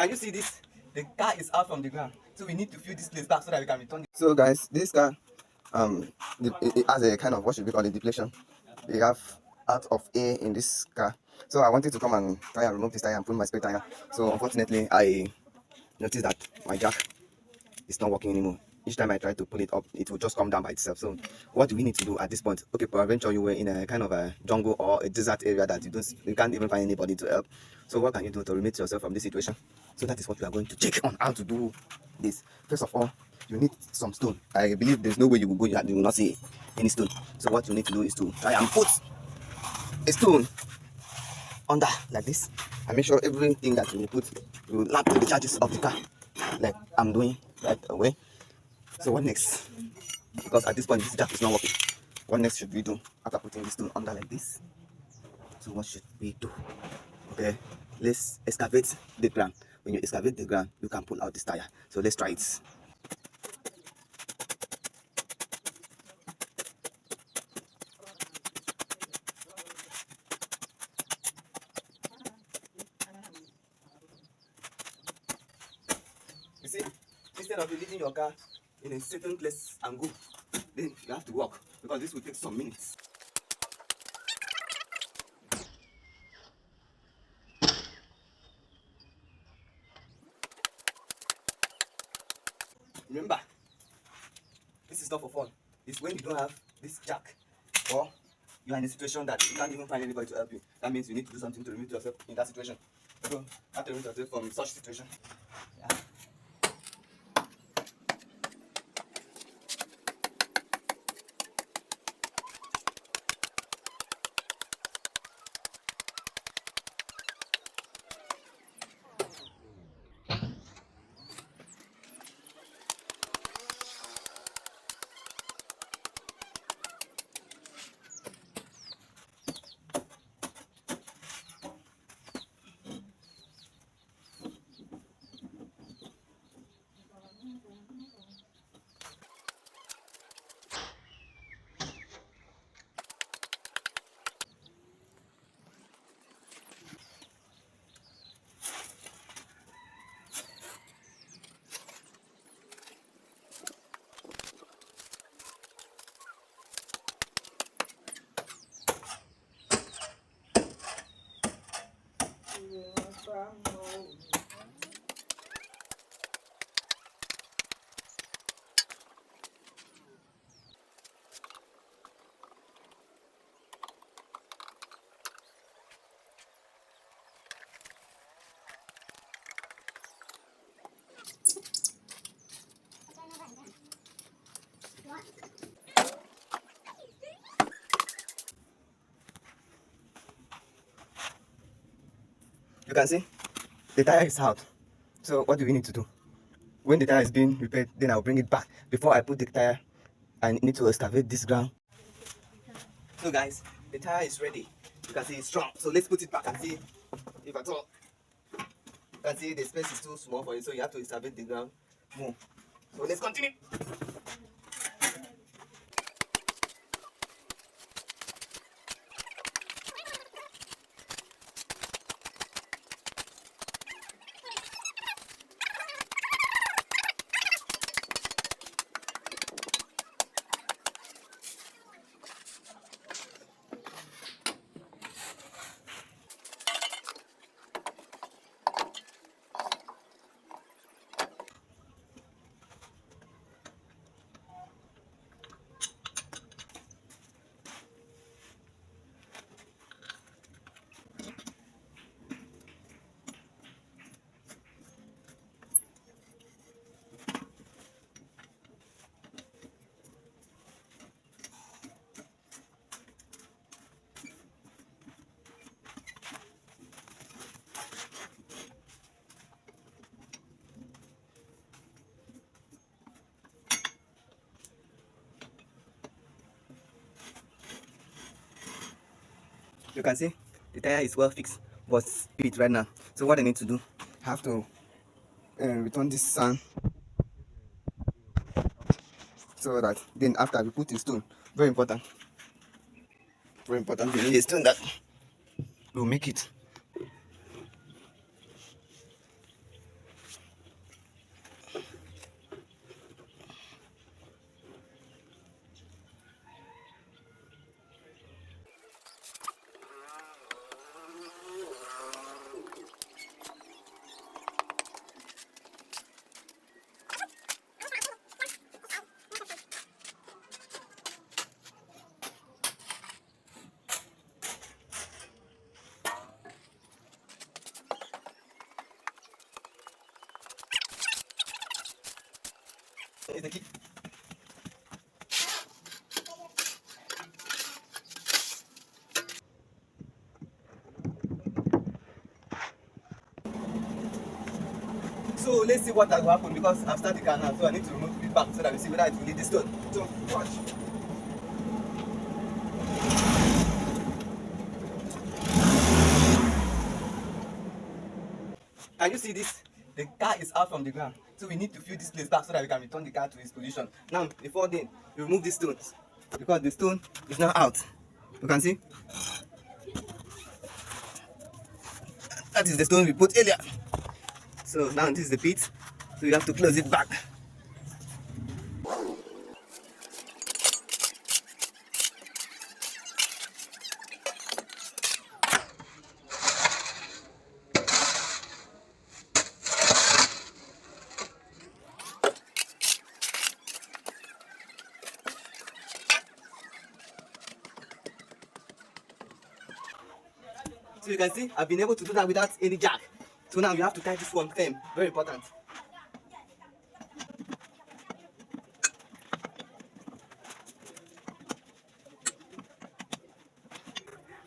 Can you see this? The car is out from the ground, so we need to fill this place back so that we can return it. So guys, this car it has a kind of, what should we call it, deflection. We have out of air in this car, so I wanted to come and try and remove this tire and put my spare tire. So unfortunately I noticed that my jack is not working anymore. Each time I try to pull it up, it will just come down by itself. So what do we need to do at this point? Okay, peradventure you were in a kind of a jungle or a desert area that you can't even find anybody to help. So what can you do to remove yourself from this situation? So that is what we are going to check on how to do this. First of all, you need some stone. I believe there's no way you will go that you will not see any stone. So what you need to do is to try and put a stone under like this, and make sure everything that you put will lap to the charges of the car, like I'm doing right away. So what next? Because at this point this jack is not working. What next should we do after putting the stone under like this? So what should we do? Okay, let's excavate the ground. When you excavate the ground, you can pull out this tire. So let's try it. You see, instead of you leaving your car in a certain place and go, then you have to walk, because this will take some minutes. Remember, this is not for fun. It's when you don't have this jack, or you are in a situation that you can't even find anybody to help you. That means you need to do something to remove yourself in that situation. So you have to remove yourself from such situation. Yeah. You can see the tire is out. So what do we need to do? When the tire is being repaired, then I'll bring it back. Before I put the tire, I need to excavate this ground. So guys, the tire is ready. You can see it's strong. So let's put it back and see if at all. You can see the space is too small for it, so you have to excavate the ground more. So let's continue. You can see the tire is well fixed, but speed right now. So what I need to do, I have to return this sand, so that then after we put the stone, very important, we need a stone that will make it. is the key. So let's see what will happen because I've started the car now, so I need to remove it back so that we see whether it will lead the stone. So watch. Can you see this? The car is out from the ground, so we need to fill this place back so that we can return the car to its position. Now, before then, we remove these stones because the stone is now out. You can see that is the stone we put earlier. So now this is the pit, so you have to close it back. So you can see I've been able to do that without any jack. So now you have to tie this one firm, very important.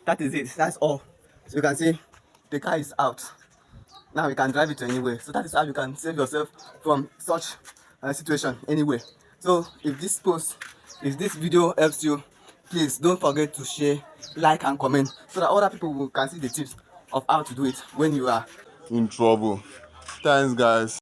That is it, that's all. So you can see the car is out. Now you can drive it to anywhere. So that is how you can save yourself from such a situation anyway. So if this video helps you, please don't forget to share, like and comment so that other people can see the tips of how to do it when you are in trouble. Thanks, guys.